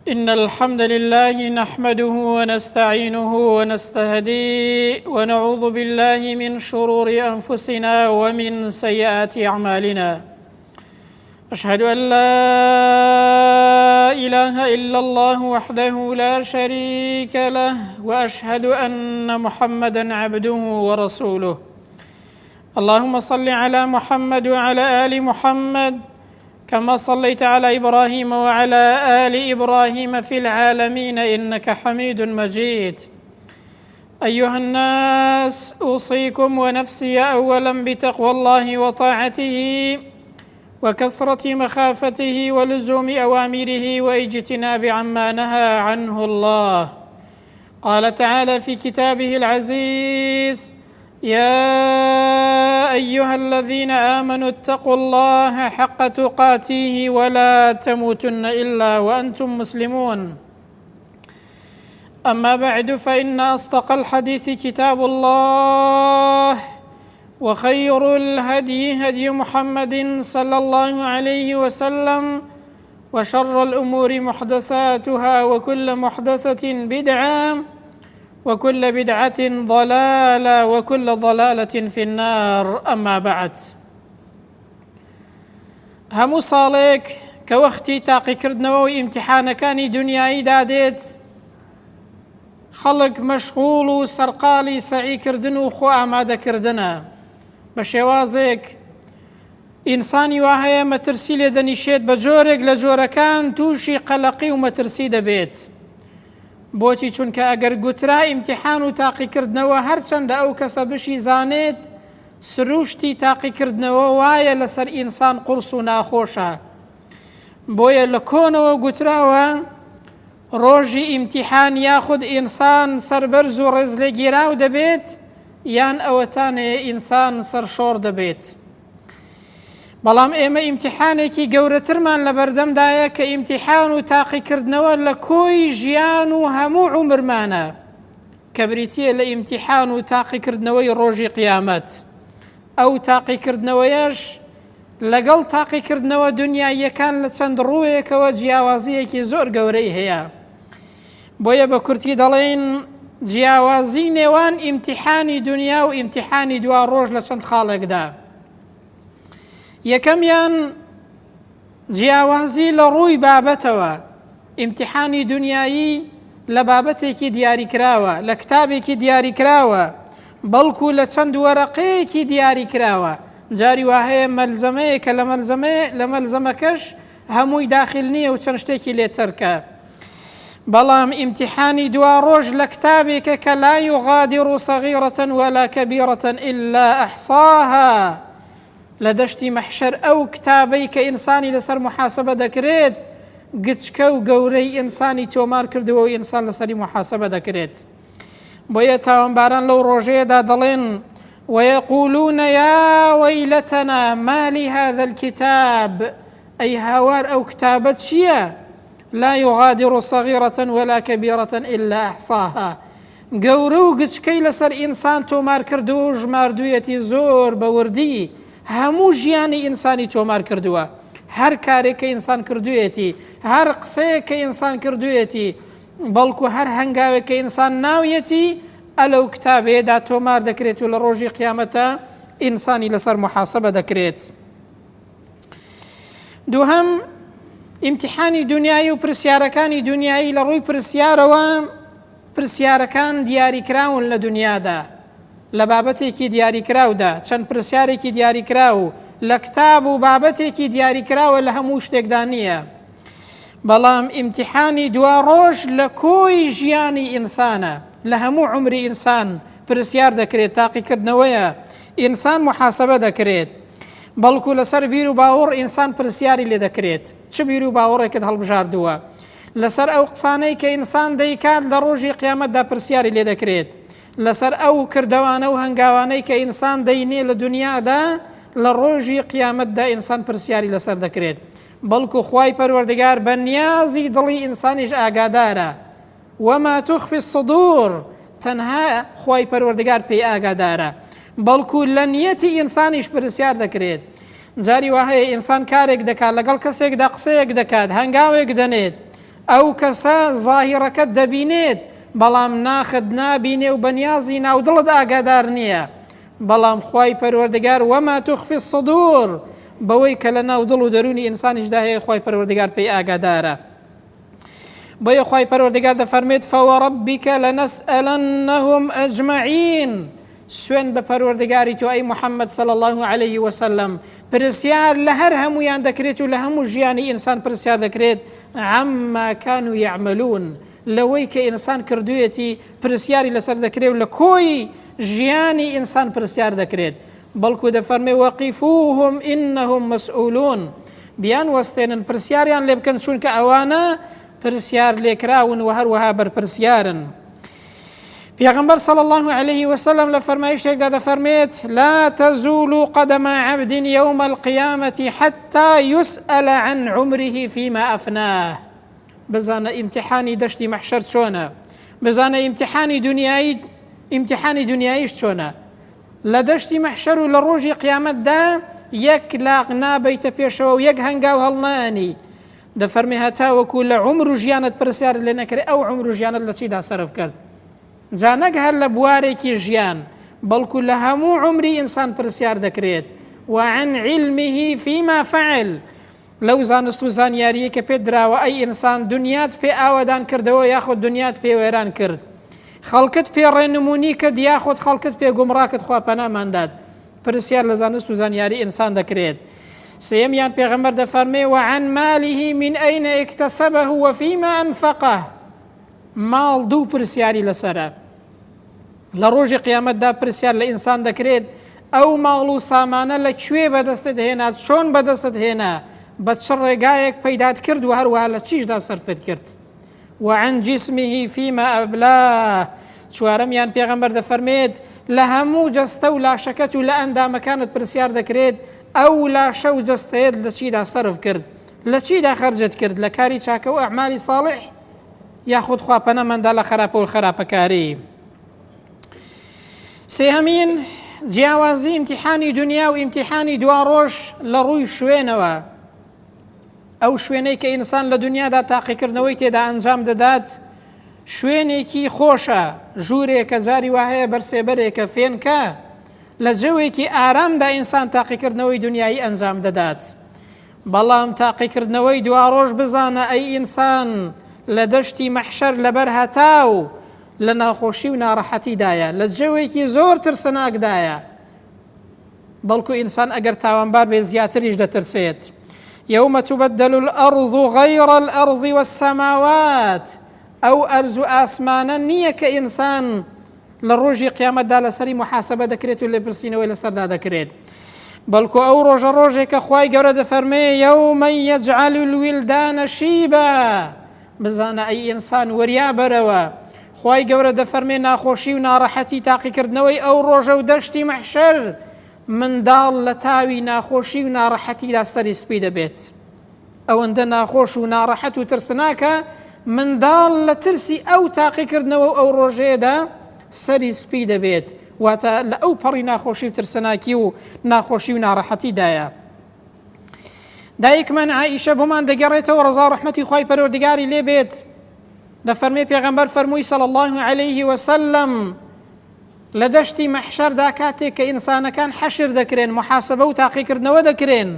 إن الحمد لله نحمده ونستعينه ونستهديه ونعوذ بالله من شرور أنفسنا ومن سيئات أعمالنا. أشهد أن لا إله إلا الله وحده لا شريك له، وأشهد أن محمدًا عبده ورسوله. اللهم صل على محمد وعلى آل محمد كما صليت على إبراهيم وعلى آل إبراهيم في العالمين إنك حميد مجيد. أيها الناس، أوصيكم ونفسي أولاً بتقوى الله وطاعته وكثرة مخافته ولزوم أوامره واجتناب عما نهى عنه الله. قال تعالى في كتابه العزيز: يا أيها الذين آمنوا اتقوا الله حق تقاته ولا تموتن إلا وأنتم مسلمون. أما بعد، فإن أصدق الحديث كتاب الله، وخير الهدي هدي محمد صلى الله عليه وسلم، وشر الأمور محدثاتها، وكل محدثة بدعة، وكل بدعة ضلالة، وكل ضلالة في النار. أما بعد، هەموو ساڵێک کە وەختی تاقیکردنەوە و ئیمتیحانەکانی دنیایی دادێت، خەڵک مەشغوڵ و سەرقاڵی سەعیکردن و خۆ ئامادەکردنە بە شێوازێک ئینسانی وا هەیە مەترسی لێ دەنیشێت بە جۆرێک لە جۆرەکان تووشی قەلەقی و مەترسی دەبێت. بۆچی؟ چونکە ئەگەر گوترا ئیمتیحان و تاقیکردنەوە هەرچەندە ئەو کەسە بشی زانێت، سروشتی تاقیکردنەوە وایە لەسەر ئینسان قورس و ناخۆشە. بۆیە لە کۆنەوە گوتراوە ڕۆژی ئیمتیحان یاخود ئینسان سەربەرز و ڕێز لێگیراو دەبێت، یان ئەوەتانەیە ئینسان سەرشۆڕ دەبێت. بەڵام ئێمە ئیمتیحانێکی گەورەترمان لە بەردەمدایە کە ئیمتیحان و تاقیکردنەوە لە کۆی ژیان و هەموو عومرمانە، کە بریتیە لە ئیمتیحان و تاقیکردنەوەی ڕۆژی قیامەت. ئەو تاقیکردنەوەیەش لەگەڵ تاقیکردنەوە دنیاییەکان لە چەند ڕوویەکەوە جیاوازیەکی زۆر گەورەی هەیە. بۆیە بە کورتی دەڵێن جیاوازی نێوان ئیمتیحانی دنیا و ئیمتیحانی دوا ڕۆژ لە چەند خاڵێکدا. یەکەمیان جیاوازی لە ڕووی بابەتەوە. ئیمتیحانی دنیایی لە بابەتێکی دیاریکراوە، لە کتابێکی دیاریکراوە، بەڵکو لە چەند وەرەقەیەکی دیاریکراوە. جاری وهەیە مەلزەمەیە کە لە مەلزەمەکەش هەمووی داخل نییە و چەند شتێکی لێتەرکە. بەڵام ئیمتیحانی دوا ڕۆژ لە کتابێکە کە لا یغادر صغیرة ولا كبیرة إلا أحصاها. لە دەشتی مەحشەر ئەو کتابەی کە ئینسانی لەسەر محاسبە دەکرێت، گچکە و گەورەی ئینسانی تۆمار کردەوە و ئینسان لەسەری محاسبە دەکرێت. بۆیە تاوانباران لەو ڕۆژەیەدا دەڵێن: ويقولون يا ويلتنا ما لهذا الكتاب. ئەی هاوار، ئەو کتابەت چییە؟ لا يغادر صغيرة ولا كبيرة إلا أحصاها. گەورە و گچکەی لەسەر ئینسان تۆمار کردووە و ژماردوویەتی زۆر بە وردی هەموو ژیانی ئینسانی تۆمار کردووە. هەر کارێک کە ئینسان کردوێتی، هەر قسەیەک کە ئینسان کردوێتی، بەڵکو هەر هەنگاوێک کە ئینسان ناویەتی، ئەلەو کتابێدا تۆمار دەکرێت و لە ڕۆژی قیامەتە ئینسانی لەسەر محاسبە دەکرێت. دووهەم، ئیمتیحانی دنیایی و پرسیارەکانی دنیایی لە ڕووی پرسیارەوە، پرسیارەکان دیاریکراون لە دنیادا، لە بابەتێکی دیاریکراودا، چەند پرسیارێکی دیاریکراو لە کتاب و بابەتێکی دیاریکراوە لە هەموو شتێکدا نییە. بەڵام ئیمتیحانی دوا ڕۆژ لە کۆی ژیانی ئینسانە، لە هەموو عمری ئینسان پرسیار دەکرێت، تاقیکردنەوەیە، ئینسان محاسبە دەکرێت. بەڵکو لەسەر بیر و باوەڕ ئینسان پرسیاری لێ دەکرێت، چ بیر و باوەڕێکت هەڵبژاردووە. لەسەر ئەو قسانەی کە ئینسان دەیکات لە ڕۆژی قیامەتدا پرسیاری لێ دەکرێت. لەسەر ئەو کردەوانە و هەنگاوانەی کە ئینسان دەینێ لە دنیادا، لە ڕۆژی قیامەتدا ئینسان پرسیاری لەسەر دەکرێت. بەڵکو خوای پەروەردگار بە نیازی دڵی ئینسانیش ئاگادارە. وما تخفي الصدور، تەنها خوای پەروەردگار پێی ئاگادارە. بەڵکو لە نیەتی ئینسانیش پرسیار دەکرێت. جاری وهەیە ئینسان کارێک دەکات، لەگەڵ کەسێکدا قسەیەک دەکات، هەنگاوێک دەنێت، ئەو کەسە زاهیرەکەت دەبینێت بەڵام ناخت نابینێ و بەنیازی ناودڵت ئاگادار نییە. بەڵام خوای پەروەردگار وەما توخفی الصدور بەوەی کە لە ناو دڵ و دەرونی ئینسانیشدا هەیە خوای پەروەردگار پێی ئاگادارە. بۆیە خوای پەروەردگار دەفەرمێت فەوەڕەبیکە لەنەسئەلەنەهم ئەجمەعین. سوێن بە پەروەردگاری تۆ ئەی محەممەد صلی الله عليه وسلم، پرسیار لە هەر هەمویان دەکرێت و لە هەموو ژیانی ئینسان پرسیار دەکرێت عەمما کانوا یعملون، لەوەی کە ئینسان کردوویەتی پرسیاری لەسەر دەکرێت و لە کۆی ژیانی ئینسان پرسیار دەکرێت. بەڵکو دەفەرمێ وەقیفوهم ئینەهم مەسئولون، بیان وەستێنن پرسیاریان لێ بکەن چونکە ئەوانە پرسیار لێکراون و هەروەها بەرپرسیارن. پێغەمبەر صلی الله عليه وسلم لە فەرمایشتێکدا دەفەرمێت لا تزول قدم عبد يوم القيامة حتى يسأل عن عمره فيما أفناه. بزانە ئیمتحانی دەشتی مەحشەر چۆنە، بزانە ئیمتحانی دنیاییش چۆنە. لە دەشتی مەحشەر و لە ڕۆژی قیامەتدا یەک لاق نابەیتە پێشەوە و یەک هەنگاو هەڵنانی. دەفەرمێ هەتاوەکو لە عمر و ژیانت پرسیار لێ نەکرێت ئەو عمر و ژیانت لە چیدا سەرف کرد. جا نەک هەر لە بوارێکی ژیان بەڵکو لە هەموو عمری ئینسان پرسیار دەکرێت. وعن علمه فيما فعل، لەو زانست و زانیاریە کە پێت دراوە ئەی ئینسان دنیات پێ ئاوەدان کردەوە یاخود دنیات پێ وێران کرد، خەڵکت پێ ڕێنمونی کرد یاخود خەڵکت پێ گومڕاکت خوا پەنامانداد، پرسیار لە زانست و زانیاری ئینسان دەکرێت. سێمیان پێغەمبەر دەفەرمێ وعن ماله من ئەینە اکتسبه وفيما أنفقه. ماڵ دوو پرسیاری لەسەرە. لە ڕۆژی قیامەتدا پرسیار لە ئینسان دەکرێت ئەو ماڵ و سامانە لەکوێ بەدەستت هێنا، چۆن بەدەستت هێنا، بە چ ڕێگایەک پەیدات کرد و هەروەها لە چیشدا سەرفت کرد. وعن جسمه فيما أبلاه. چوارەمیان پێغەمبەر دەفەرمێت لە هەموو جەستە و لاشەکەت و لە ئەندامەکانت پرسیار دەکرێت ئەو لاشە و جەستەیەت لە چیدا سەرف کرد، لە چیدا خەرجت کرد، لە کاری چاکە و ئەعمالی صالح یاخود خوا پەنەمەندا لە خراپە و خراپەکاری. سێهەمین جیاوازی ئیمتیحانی دنیا و ئیمتیحانی دوا ڕۆژ لە ڕووی شوێنەوە. ئەو شوێنەی کە ئینسان لە دنیادا تاقیکردنەوەی تێدا ئەنجام دەدات شوێنێکی خۆشە، ژوورێکە جاری وهەیە بەرسێبەرێکە فێنکە، لە جەوێکی ئارامدا ئینسان تاقیکردنەوەی دنیایی ئەنجام دەدات. بەڵام تاقیکردنەوەی دوا ڕۆژ بزانە ئەی ئینسان لە دەشتی مەحشەر لەبەر هەتاو لە ناخۆشی و ناڕەحەتیدایە، لە جەوێکی زۆر ترسناکدایە. بەڵکو ئینسان ئەگەر تاوانبار بێ زیاتریش دەترسێت. يوم تبدل الأرض غير الأرض والسماوات. أو أرز آسمانا نییە کە ئینسان لە ڕۆژی قیامەتدا لەسەری محاسبە دەکرێت و لێ پرسینەوەی لەسەردا دەکرێت، بەڵکو ئەو ڕۆژە ڕۆژێکە خوای گەورە دەفەرمێ يوم يجعل الولدان شيبا. بزانە ئەی ئینسان وەریا بەرەوە، خوای گەورە دەفەرمێ ناخۆشی و ناڕەحەتی تاقیکردنەوەی ئەو ڕۆژە و دەشتی مەحشەر منداڵ لە تاوی ناخۆشی و ناڕەحەتیدا سەری سپی دەبێت. ئەوەندە ناخۆش و ناڕەحەت و ترسناکە منداڵ لە ترسی ئەو تاقیکردنەوە ئەو ڕۆژەیەدا سەری سپی دەبێت، واتە لە ئەو پەڕی ناخۆشی و ترسناکی و ناخۆشی و ناڕەحەتیدایە. دایکمان عائیشە بۆمان دەگەڕێتەوە ڕەزا و ڕەحمەتی خوای پەروەردگاری لێ بێت، دەفەرمێ پێغەمبەر فەرمووی صلی الله عليه وسلم لە دەشتی مەحشەردا کاتێک کە ئینسانەکان حەشر دەکرێن، محاسبە و تاقیکردنەوە دەکرێن،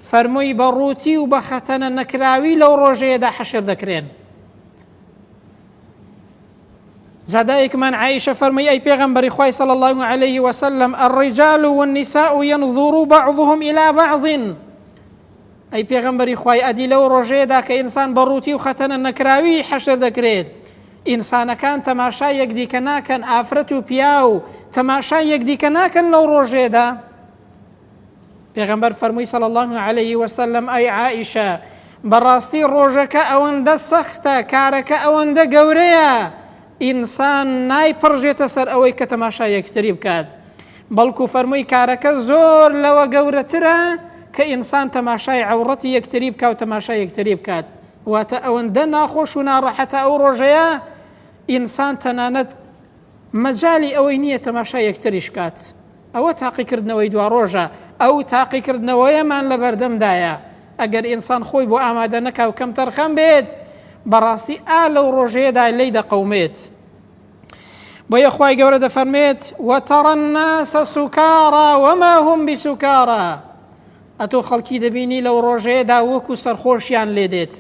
فەرمووی بە ڕووتی و بە خەتەنە نەکراوی لەو ڕۆژەیەدا حەشر دەکرێن. جادایکمان عائیشە فەرمووی ئەی پێغەمبەری خوای صلی الله عليه وسلم الرجال والنساء ينظر بعضهم إلى بعض. ئەی پێغەمبەری خوای ئەدی لەو ڕۆژەیەدا کە ئینسان بە ڕووتی و خەتەنە نەکراوی حەشر دەکرێت، ئینسانەکان تەماشای یەکدیکە ناکەن، ئافرەت و پیا و تەماشای یەکدیکە ناکەن لەو ڕۆژەیەدا. پێغەمبەر فەرمووی صلی الله عليه وسلم ئەی عائیشە بەڕاستی ڕۆژەکە ئەوەندە سەختە، کارەکە ئەوەندە گەورەیە، ئینسان نایپڕژێتە سەر ئەوەی کە تەماشای یەکتری بکات، بەڵکو فەرمووی کارەکە زۆر لەوە گەورەترە کە ئینسان تەماشای عەوڕەتی یەکتری بکات و تەماشای یەکتری بکات. واتە ئەوەندە ناخۆش و ناڕەحەتە ئەو ڕۆژەیە ئینسان تەنانەت مەجالی ئەوەی نییە تەماشای یەکتریش کات. ئەوە تاقیکردنەوەی دوا ڕۆژە، ئەو تاقیکردنەوەیەمان لە بەردەمدایە. ئەگەر ئینسان خۆی بۆ ئامادە نەکا و کەم تەرخەم بێت بەڕاستی لەو ڕۆژەیەدا لێی دەقەومێت. بۆیە خوای گەورە دەفەرمێت وترى الناس سكارى وما هم بسكارى. ئەتۆ خەڵکی دەبینی لەو ڕۆژەیەدا وەکو سەرخۆشیان لێ دێت.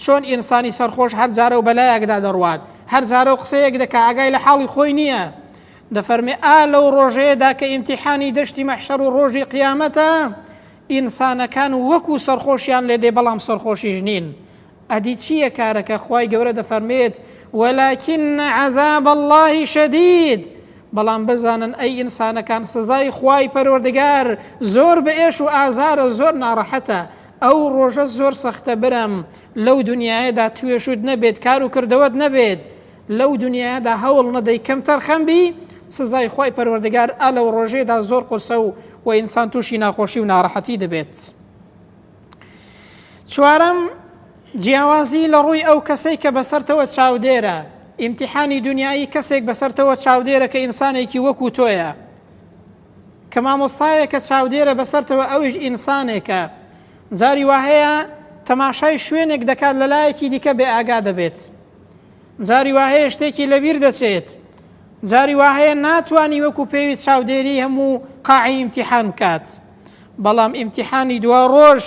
چۆن ئینسانی سەرخۆش هەر جارە و بەلایەکدا دەڕوات، هەر جارە و قسەیەک دەکا ئاگای لە حاڵی خۆی نییە. دەفەرمێ لەو ڕۆژەیەدا کە ئیمتیحانی دەشتی مەحشەر و ڕۆژی قیامەتە ئینسانەکان وەکو سەرخۆشیان لێ دێ بەڵام سەرخۆشیش نین. ئەدی چییە کارەکە؟ خوای گەورە دەفەرمێت ولكن عذاب الله شديد. بەڵام بزانن ئەی ئینسانەکان سزای خوای پەروەردگار زۆر بەئێش و ئازارە، زۆر ناڕەحەتە. ئەو ڕۆژە زۆر سەختە برم، لەو دنیاەدا توێشت نەبێت، کار و کردەوەت نەبێت، لەو دنیادا هەوڵ نەدەی کەمتەر خەمبی، سزای خوای پەروەردگار لەو ڕۆژێدا زۆر قورسە و ئینسان تووشی ناخۆشی و ناڕەحەتی دەبێت. چوارەم جیاوازی لە ڕووی ئەو کەسەی کە بەسەرتەوە چاودێرە. ئیمتیحانی دنیایی کەسێک بەسەرتەوە چاودێرە کە ئینسانێکی وەکو تۆیە، کە مامۆستایە کە چاودێرە بەسەرتەوە ئەویش ئینسانێکە، جاری وهەیە تەماشای شوێنێک دەکات لەلایەکی دیکە بێ ئاگا دەبێت، جاری وهەیە شتێکی لەبیر دەچێت، جاری وهەیە ناتوانی وەکو پێوی چاودێری هەموو قاعی ئیمتیحان بکات. بەڵام ئیمتیحانی دوا ڕۆژ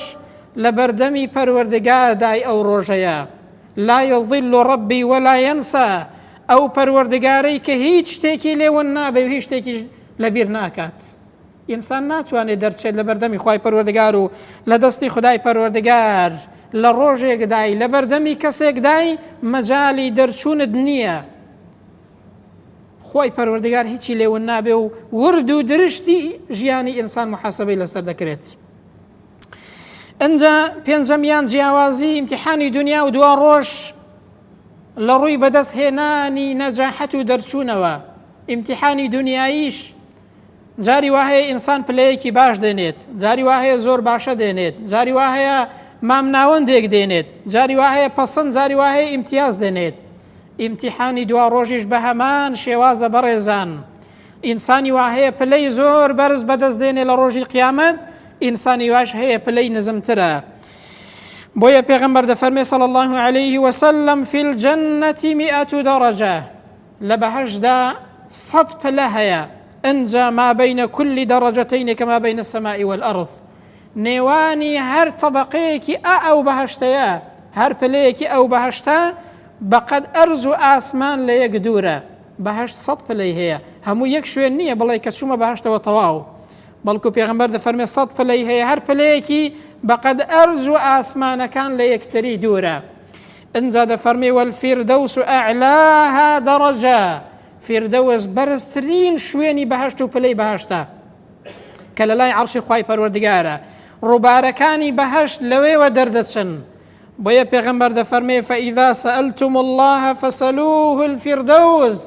لە بەردەمی پەروەردگاردای ئەو ڕۆژەیە. لا يضل ربي ولا ينسى. ئەو پەروەردگارەی کە هیچ شتێکی لێون نابێ و هیچ شتێکی لەبیر ناکات. ئینسان ناتوانێت دەرچێت لە بەردەمی خوای پەروەردگار و لە دەستی خدای پەروەردگار لە ڕۆژێکدای لە بەردەمی کەسێکدای مەجالی دەرچوونت نییە. خوای پەروەردگار هیچی لێون نابێ و ورد و درشتی ژیانی ئینسان محاسبەی لەسەر دەکرێت. ئەنجا پێنجەمیان جیاوازی ئیمتیحانی دنیا و دوا ڕۆژ لە ڕووی بەدەست هێنانی نەجاحەت و دەرچوونەوە. ئیمتیحانی دنیاییش جاری وهەیە ئینسان پلەیەکی باش دێنێت، جاری وهەیە زۆر باشە دێنێت، جاری وهەیە مامناوەندێک دێنێت، جاری وهەیە پەسەند، جاری وهەیە ئیمتیاز دێنێت. ئیمتیحانی دوا ڕۆژیش بە هەمان شێوازە بەڕێزان. ئینسانی وهەیە پلەی زۆر بەرز بەدەست دێنێت لە ڕۆژی قیامەت، ئینسانی واش هەیە پلەی نزمترە. بۆیە پێغەمبەر دەفەرمێ صلی الله عليه وسلم في الجنة 100 درجة. لە بەهەشتدا 100 پلە هەیە. ئەنجا ما بين كل درجتين كما بين السماء والأرض. نێوانی هەر طبقەیەکی ئەو بەهەشتەیە، هەر پلەیەکی ئەو بەهەشتە بەقەد ئەرز و ئاسمان لە یەک دوورە. بەهەشت 100 پلەی هەیە، هەموو یەک شوێن نییە بڵێ کە چوومە بەهەشتەوە تەواو، بەڵکو پێغەمبەر دەفەرمێ 100 پلەی هەیە، هەر پلەیەکی بەقەد ئەرز و ئاسمانەکان لە یەکتری دوورە. ئەنجا دەفەرمێ والفیردەوس ئەعلاها دەڕەجە. فیردەوس بەرزترین شوێنی بەهەشت و پلەی بەهەشتە کە لە لای عەرشی خوای پەروەردگارە. ڕووبارەکانی بەهەشت لەوێوە دەردەچن. بۆیە پێغەمبەر دەفەرمێ فإذا سألتم الله فسألوه الفردوس.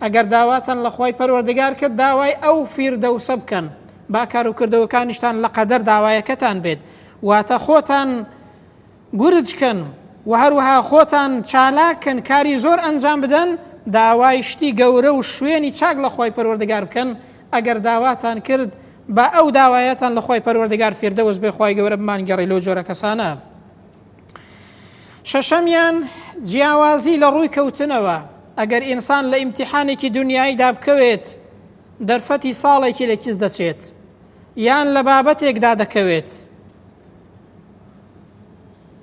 ئەگەر داواتان لە خوای پەروەردگار کرد داوای ئەو فیردەوسە بکەن. با کار و کردەوەکانیشتان لە قەدەر داوایەکەتان بێت، واتە خۆتان گورجکەن و هەروەها خۆتان چالاکن، کاری زۆر ئەنجام بدەن، داوای شتی گەورە و شوێنی چاک لە خوای پەروەردگار بکەن. ئەگەر داواتان کرد با ئەو داوایەتان لە خوای پەروەردگار فیردەوس بێ، خوای گەورە بمانگەڕی لەو جۆرە کەسانە. شەشەمیان جیاوازی لە ڕووی کەوتنەوە. ئەگەر ئینسان لە ئیمتیحانێکی دنیاییدا بکەوێت دەرفەتی ساڵێکی لە کیس دەچێت یان لە بابەتێکدا دەکەوێت،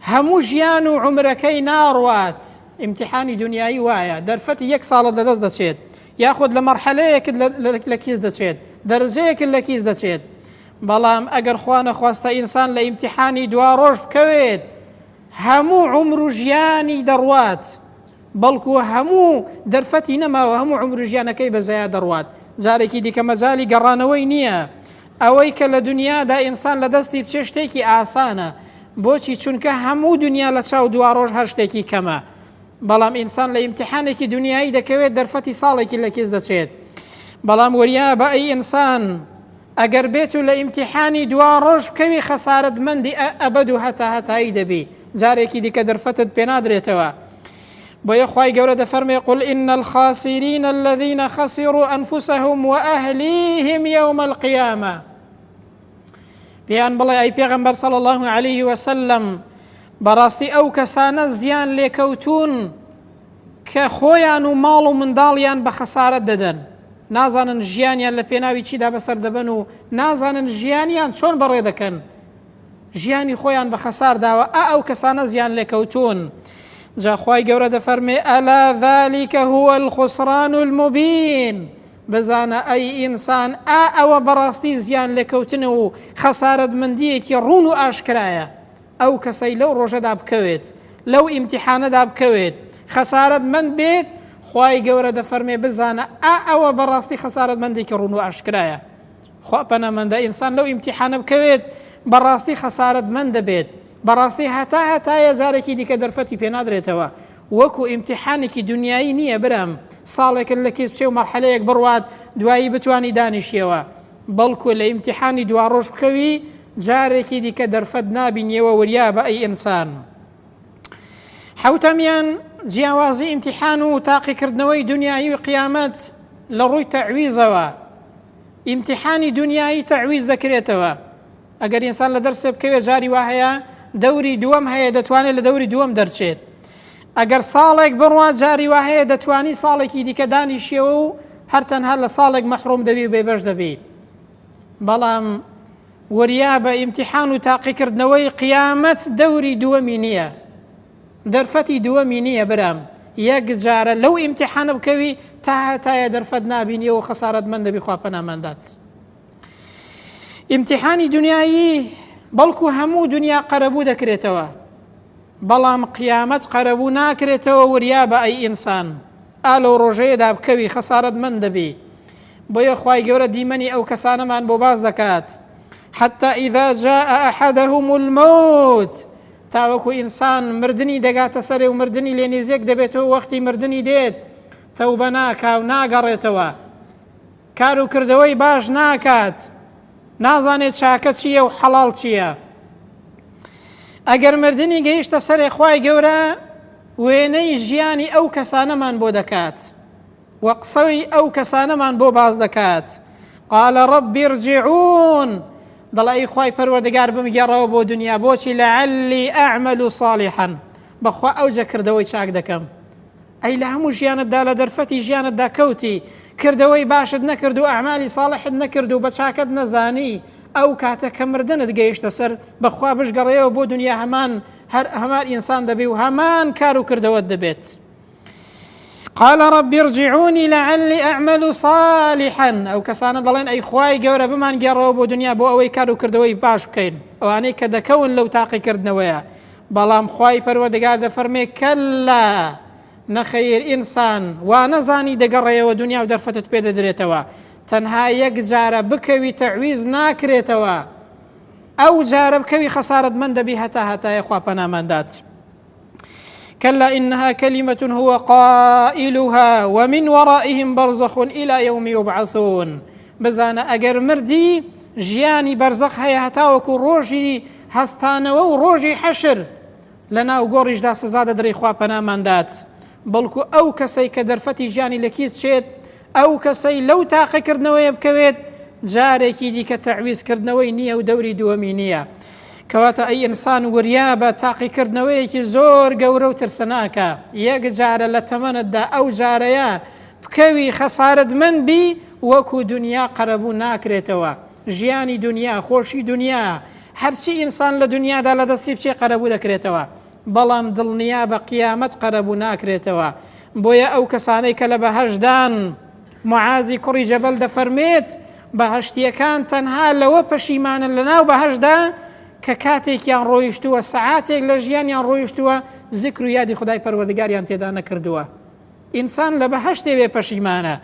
هەموو ژیان و عمرەکەی ناڕوات. ئیمتیحانی دنیایی وایە دەرفەتی 1 ساڵە لەدەست دەچێت، یاخود لە مەرحەلەیەکت لە کیس دەچێت، دەرجەیەکت لە کیس دەچێت. بەڵام ئەگەر خوا نەخواستە ئینسان لە ئیمتیحانی دوا ڕۆژ بکەوێت هەموو عمر و ژیانی دەڕوات، بەڵکو هەموو دەرفەتی نەماوە، هەموو عمر و ژیانەکەی بەزەیا دەڕوات. جارێکی دیکە مەجالی گەڕانەوەی نییە. ئەوەی کە لە دنیادا ئینسان لە دەستی بچێ شتێکی ئاسانە. بۆچی؟ چونکە هەموو دنیا لە چاو دوا ڕۆژ هەر شتێکی کەمە. بەڵام ئینسان لە ئیمتیحانێکی دنیایی دەکەوێت دەرفەتی ساڵێکی لە کیس دەچێت. بەڵام وەریا بە ئەی ئینسان ئەگەر بێت و لە ئیمتیحانی دوا ڕۆژ بکەوی خەسارەتمەندی ئەبەد و هەتایی دەبی، جارێکی دیکە دەرفەتت پێ نادرێتەوە. بۆیە خوای گەورە دەفەرمێ قل إن الخاسرين الذين خسروا أنفسهم وأهليهم يوم القيامة. پێیان بڵێ ئەی پێغەمبەر صلی الله عليه وسلم بەڕاستی ئەو کەسانە زیان لێکەوتون کە خۆیان و ماڵ و منداڵیان بە خەسارەت دەدەن، نازانن ژیانیان لە پێناوی چیدا بەسەر دەبن و نازانن ژیانیان چۆن بەڕێ دەکەن، ژیانی خۆیان بە خەسار داوە. ئەو کەسانە زیان لێکەوتون. جا خوای گەورە دەفەرمێ ئەلا ذلك هو الخسران المبین، بزانە ئەی ئینسان ئەوە بەڕاستی زیان لێکەوتنە و خەسارەت مندیەکی ڕوون و ئاشکرایە. ئەو کەسەی لەو ڕۆژەدا بکەوێت، لەو ئیمتیحانەدا بکەوێت، خەسارەت مند بێت، خوای گەورە دەفەرمێ بزانە ئەوە بەڕاستی خەسارەت مندێکی ڕوون و ئاشکرایە. خوا پەنامەندە ئینسان لەو ئیمتیحانە بکەوێت بەڕاستی خەسارەت مند دەبێت، بەڕاستی هەتایە جارێکی دیکە دەرفەتی پێ نادرێتەوە. وەکو ئیمتیحانێکی دنیایی نییە برام ساڵێکت لە کێس بچێ و مەرحەلەیەک بڕوات دوایی بتوانی دانیشیەوە، بەڵکو لە ئیمتیحانی دوا ڕۆژ بکەوی جارێکی دیکە دەرفەت نابینیەوە. وریابە ئەی ئینسان. حوتەمیان جیاوازی ئیمتیحان و تاقیکردنەوەی دنیایی و قیامەت لە ڕووی تەعویزەوە. ئیمتیحانی دنیایی تەعویز دەکرێتەوە. ئەگەر ئینسان لە دەرسێ بکەوێت جاری وا هەیە دەوری دووەم هەیە دەتوانێت لە دەوری دووەم دەرچێت. ئەگەر ساڵێک بڕوات جاری وا هەیە دەتوانی ساڵێکی دیکە دانیشیەوە و هەر تەنها لە ساڵێک مەحروم دەبی و بێبەش دەبی. بەڵام وریابە ئیمتیحان و تاقیکردنەوەی قیامەت دەوری دووەمی نییە، دەرفەتی دووەمی نییە برام. یەک جارە لەو ئیمتیحانە بکەوی تا هەتایە دەرفەت نابینیەوە و خەسارەت مند دەبی. خوا پەنامەندات. ئیمتیحانی دنیایی بەڵکو هەموو دنیا قەرەبوو دەکرێتەوە، بەڵام قیامەت قەرەبوو ناکرێتەوە. وریابە ئەی ئینسان لەو ڕۆژەیەدا بکەوی خەسارەت مند دەبی. بۆیە خوای گەورە دیمەنی ئەو کەسانەمان بۆ باز دەکات. حتى إذا جاء أحدهم الموت، تاوەکو ئینسان مردنی دەگاتە سەرێ و مردنی لێ نێزێک دەبێتەوە، وەختی مردنی دێت تەوبە ناکا و ناگەڕێتەوە، کار و کردەوەی باش ناکات، نازانێت چاکە چییە و حەڵاڵ چییە. ئەگەر مردنی گەیشتە سەرێ خوای گەورە وێنەی ژیانی ئەو کەسانەمان بۆ دەکات و قسەی ئەو کەسانەمان بۆ باز دەکات. قال رب ارجعون، دەڵێ ئەی خوای پەروەردگار بمگێڕەوە بۆ دنیا، بۆچی لەعلی ئەعمل صالحا، بەخوا ئەوجە کردەوەی چاک دەکەم. ئەی لە هەموو ژیانتدا لە دەرفەتی ژیانتدا کەوتی، کردەوەی باشت نەکرد و ئەعمالی ساڵحت نەکرد و بە چاکت نەزانی، ئەو کاتە کە مردنت گەیشتە سەر بەخوا بشگەڕێەوە بۆ دنیا، هەمان ئینسان دەبێ و هەمان کار و کردەوەت دەبێت. قال رب ارجعوني لعلي أعمل صالحا، أو كسانا دلين أي خواي جورا بمان جروا بو دنيا بو أوي كارو كردوي باش بكين واني كدا كون لو تاقي كردنويا. بلام خواي پروردگار دفرمي كلا، نخير إنسان ونزاني دقرية ودنيا ودرفتت بيدا دريتوا، تنها يك جارة بكوي تعويز ناكريتوا، أو جارة بكوي خسارة من دبي هتا يا خوا بنا من دات. كلا إنها كلمة هو قائلها ومن ورائهم برزخ إلى يوم يبعثون. بزانا أجر مردي جياني برزخ هيا هتاوكو روجي هستانو روجي حشر لنا وقورج دا سزادة دري خوا بنا ماندات. بلكو أو كسي كدرفتي جاني لكيس شيت، أو كسي لو تاقي كردنوي بكويت جاريكي دي كتعويز كردنوي نية ودوري دوامي نية. كواتا أي إنسان وريابة تاقي كردنويكي زور قورو ترسناكا يك جارة لتمندا أو جاريا بكوي خسارة من بي وكو دنيا قربو ناكريتوا، جياني دنيا خوشي دنيا هرشي إنسان لدنيا دا لدستي بشي قربو دكريتوا، بلام دل نيابة قيامت قربو ناكريتوا. بويا أو كسانيك لبهجدان معاذي كوري جبل دفرميت بهشتيا كان تنها لو بشيمان لنا وبهجدا ككاتێکیان ڕۆیشتووە سەعاتێک لە ژیانیان ڕۆیشتووە ذکر و یادی خدای پەروەردگاریان تێدا نەکردووە. ئینسان لە بەهەشتێ بێ پەشیمانە.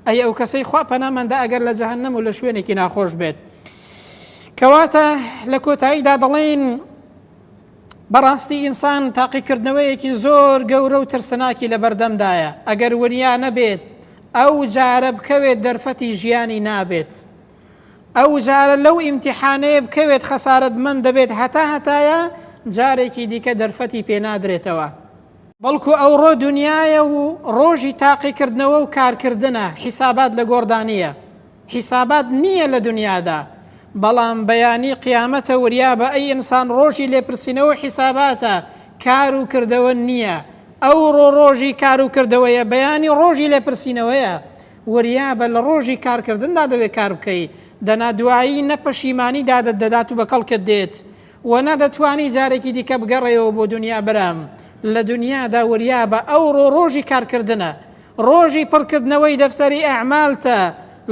ئەی ئەو کەسەی خوا پەنامەندە ئەگەر لە جەهەنەم و لە شوێنێکی ناخۆش بێت. کەواتە لە کۆتاییدا دەڵێن بەڕاستی ئینسان تاقیکردنەوەیەکی زۆر گەورە و ترسناکی لە بەردەمدایە. ئەگەر وریا نەبێت ئەو جارە بکەوێت دەرفەتی ژیانی نابێت، ئەو جارە لەو ئیمتیحانەیە بکەوێت خەسارەت من دەبێت هەتایە جارێکی دیکە دەرفەتی پێ نادرێتەوە. بەڵکو ئەو ڕۆ دنیایە و ڕۆژی تاقیکردنەوە و کارکردنە، حیسابات لە گۆڕدانیە، حیسابات نییە لە دنیادا. بەڵام بەیانی قیامەتە وریابە ئەی ئینسان ڕۆژی لێپرسینەوە حیساباتە کار و کردەوە نییە ئەوڕۆ ڕۆژی کار و کردەوەیە بەیانی ڕۆژی لێپرسینەوەیە وریابە لە ڕۆژی کارکردندا دەوێت کار بکەیت دەنا دوایی نەپەشیمانی دادت دەدات و بەکەڵکت دێت و نەدەتوانی جارێکی دیکە بگەڕێەوە بۆ دنیا بەرام لە دنیادا وریابە ئەوڕۆ ڕۆژی کارکردنە ڕۆژی پڕکردنەوەی دەفتەری ئەعمالتە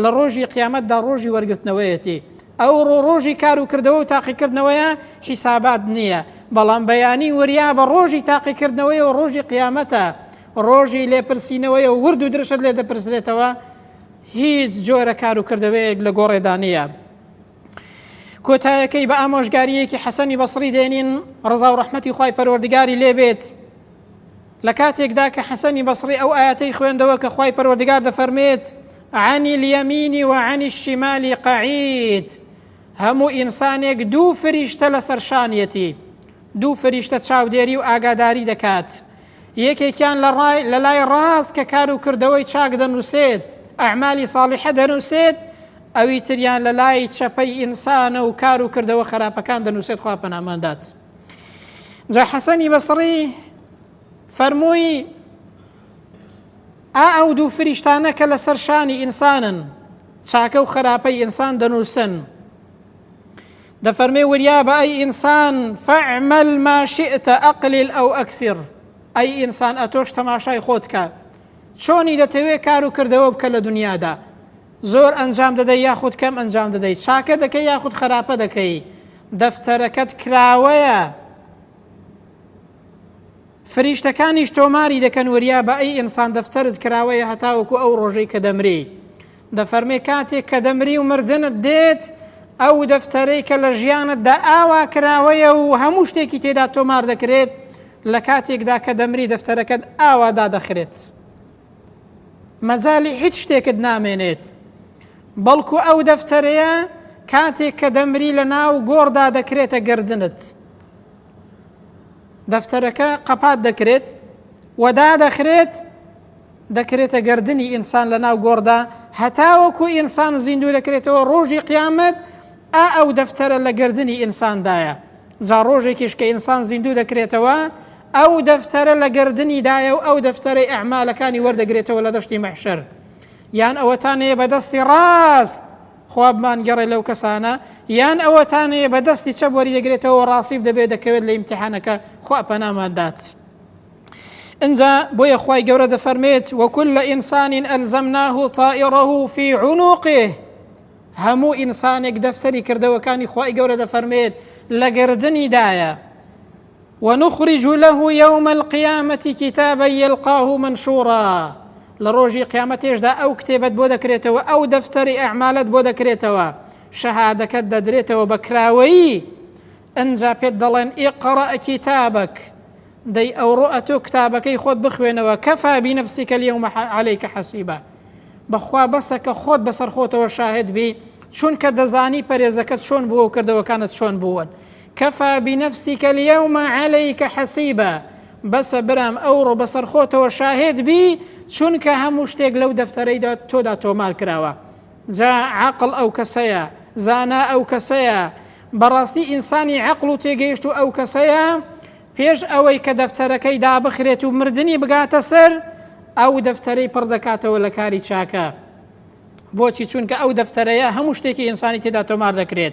لە ڕۆژی قیامەتدا ڕۆژی وەرگرتنەوەیەتی ئەوڕۆ ڕۆژی کار و کردەوە و تاقیکردنەوەیە حیسابات نییە بەڵام بەیانی وریابە ڕۆژی تاقیکردنەوەی و ڕۆژی قیامەتە ڕۆژی لێپرسینەوەی و ورد و درشت لێ دەپرسرێتەوە هیچ جۆرە کار و کردەوەیەک لە گۆڕێدا نییە. کۆتایەکەی بە ئامۆژگاریەکی حەسەنی بەسری دێنین ڕزا و ڕەحمەتی خوای پەروەردگاری لێبێت لە کاتێکدا کە حەسەنی بەسری ئەو ئاەتەی خوێندەوە کە خوای پەروەردگار دەفەرمێت عن اليمين وعن الشمال قعيد هەموو ئینسانێک دوو فریشتە لەسەر شانیەتی دوو فریشتە چاودێری و ئاگاداری دەکات یەکێکیان لە لای ڕاست کە کار و کردەوەی چاک دەنووسێت ئەعمالی ساڵحە دەنووسێت ئەوی تریان لە لای چەپەی ئینسانە و کار و کردەوە خراپەکان دەنووسێت خوا پەناماندات. جا حەسەنی بەسری فەرمووی ئەو دوو فریشتانە کە لەسەر شانی ئینسانن چاکە و خراپەی ئینسان دەنووسن دەفەرمێ وریابە ئەی ئینسان فەعمەل ما شئت ئەقلیل ئەو ئەکثر ئەی ئینسان ئەتۆش تەماشای خۆت کە چۆنی دەتەوێت کار و کردەوە بکە لە دنیادا زۆر ئەنجام دەدەی یاخود کەم ئەنجام دەدەی چاکە دەکەی یاخود خراپە دەکەی دەفتەرەکەت کراوەیە فریشتەکانیش تۆماری دەکەن وریابە ئەی ئینسان دەفتەرت کراوەیە هەتاوەکو ئەو ڕۆژەی کە دەمری دەفەرمێ کاتێک کە دەمری و مردنت دێت ئەو دەفتەرەی کە لە ژیانتدا ئاوا کراوەیە و هەموو شتێکی تێدا تۆمار دەکرێت لە کاتێکدا کە دەمری دەفتەرەکەت ئاوادا دەخرێت مەجالی هیچ شتێکت نامێنێت بەڵکو ئەو دەفتەرەیە کاتێک کە دەمری لە ناو گۆڕدا دەکرێتە گردنت دەفتەرەکە قەپات دەکرێت وەدا دەکرێتە گردنی ئینسان لە ناو گۆڕدا هەتاوەکو ئینسان زیندوو دەکرێتەوە ڕۆژی قیامەت ئەو دەفتەرە لە گردنی ئینساندایە جا ڕۆژێکیش کە ئینسان زیندوو دەکرێتەوە ئەو دەفتەرە لە گردنیدایە و ئەو دەفتەرەی ئەعمالەکانی وەردەگرێتەوە لە دەشتی مەحشەر یان ئەوەتانەیە بەدەستی ڕاست خوابمان گەڕێ لەو کەسانە یان ئەوەتانەیە بەدەستی چەپ وەری دەگرێتەوە ڕاستیب دەبێت دەکەوێت لە ئیمتیحانەکە خوا پەناماندات. ئینجا بۆیە خوای گەورە دەفەرمێت وەکل لە ئینسانین ئەلزەمناه طائرەه فی عنوقه هەموو ئینسانێک دەفتەری کردەوەکانی خوای گەورە دەفەرمێت لە گردنیدایە ونخرج له يوم القيامة كتابا يلقاه منشورا لروجي قيامتيش دا أو كتابت بو دكريتوا أو دفتر أعمالت بو دكريتوا شهادك ددريتوا بكراوي انجا بيدلن اقرأ كتابك دي أو رؤتو كتابك يخود بخوين وكفى بنفسك اليوم عليك حسيبا بخوا بسك خود بسر خوته وشاهد بي شون كدزاني بريزكت شون بو كردوا كانت شون بوون كفى بنفسك اليوم عليك حسيبا بس برام أورو بسر خوته وشاهد بي چونك هموشتيق لو دفتري دا تودا تومار كراوا جا عقل أو كسيا زانا أو كسيا براستي إنساني عقلو تيجيشتو أو كسيا بيش أوي كدفتركي دا بخريتو مردني بقاتا سر أو دفتري پردكاتا ولا كاري چاكا بوچي چونك أو دفتريا هموشتيكي إنساني تدا تومار دكريت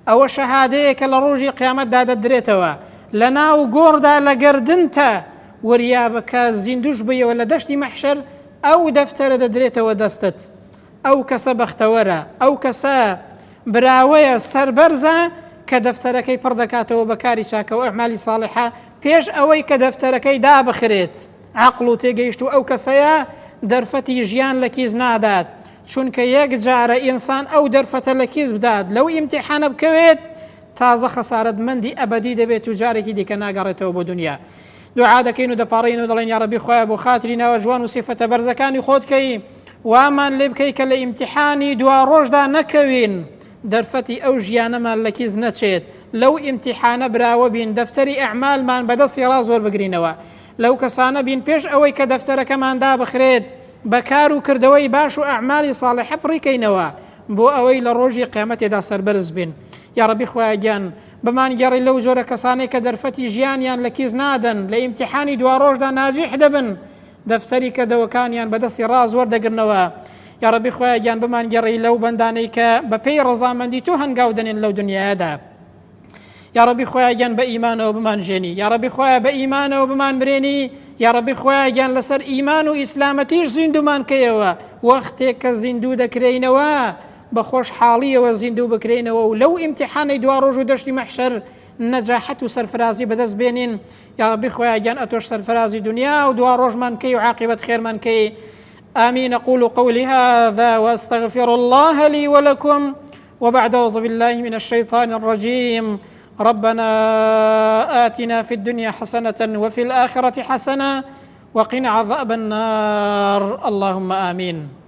أو شهادەیەکە لە ڕۆژی قیامەتدا دەدرێتەوە لە ناو گۆڕدا لە گردنتە وریابەکە زیندوش بێەوە لە دەشتی مەحشەر ئەو دەفتەرە دەدرێتەوە دەستت ئەو کەسە بەختەوەرە ئەو کەسە براوەیە سەربەرزە کە دەفتەرەکەی پڕ دەکاتەوە بەکاری چاکە و ئەعمالی ساڵحە پێش ئەوەی کە دەفتەرەکەی دابخرێت عەقڵ و تێگەیشت و ئەو کەسەیە دەرفەتی ژیان لە کیز نادات چونکە یەک جارە ئینسان ئەو دەرفەتە لە کیز بدات لەو ئیمتیحانە بکەوێت تازە خەسارەتمەندی ئەبەدی دەبێت و جارێکی دیکە ناگەڕێتەوە بۆ دنیا. دوعا دەکەین و دەپاڕین و دەڵێن یا ڕەبی خۆیان بۆ خاتری ناوە جوان و سیفەتە بەرزەکانی خۆتکەی وامان لێ بکەی کە لە ئیمتیحانی دوا ڕۆژدا نەکەوین دەرفەتی ئەو ژیانەمان لە کیز نەچێت لەو ئیمتیحانە براوە بین دەفتەری ئەعمالمان بەدەستی ڕاست وەر بگرینەوە لەو کەسانە بین پێش ئەوەی کە دەفتەرەکەمان دابخرێت بەکار و کردەوەی باش و ئەعمالی ساڵحە پڕیکەینەوە بۆ ئەوەی لە ڕۆژی قیامەتێدا سەربەرز بین. یا ڕەبی خوایە گیان بمان گەڕی لەو زۆرە کەسانەی کە دەرفەتی ژیانیان لە کیز نادەن، لە ئیمتیحانی دوا ڕۆژدا ناجیح دەبن، دەفتەری کە دەوەکانیان بەدەستی ڕاز وەردەگرنەوە. یا ڕەبی خوایە گیان بمان گەڕی لەو بەندانەی کە بە پێی ڕەزامەندی تۆ هەنگاو دەنێن لەو دنیادا. یا ڕەبی خوایە گیان بە ئیمانەوە بمان ژێنی، یا ڕەبی خوایە بە ئیمانەوە بمان برێنی، یا ڕەبی خوایە گیان لەسەر ئیمان و ئیسلامەتیش زیندومان کەیەوە، وەختێک کە زیندوو دەکرێنەوە بە خۆشحاڵیەوە زیندوو بکرێنەوە و لەو ئیمتیحانەی دوا ڕۆژ و دەشتی مەحشەر نەجاحەت و سەرفرازی بەدەست بێنین. یا ڕەبی خوایە گیان ئەتۆش سەرفرازی دنیا و دوا ڕۆژمان کەی و عاقبەت خێرمان کەی. آمين. أقول قولي هذا وأستغفر الله لي ولكم، وبعد أعوذ بالله من الشيطان الرجيم. ربنا آتنا في الدنيا حسنة وفي الآخرة حسنة وقنا عذاب النار. اللهم آمين.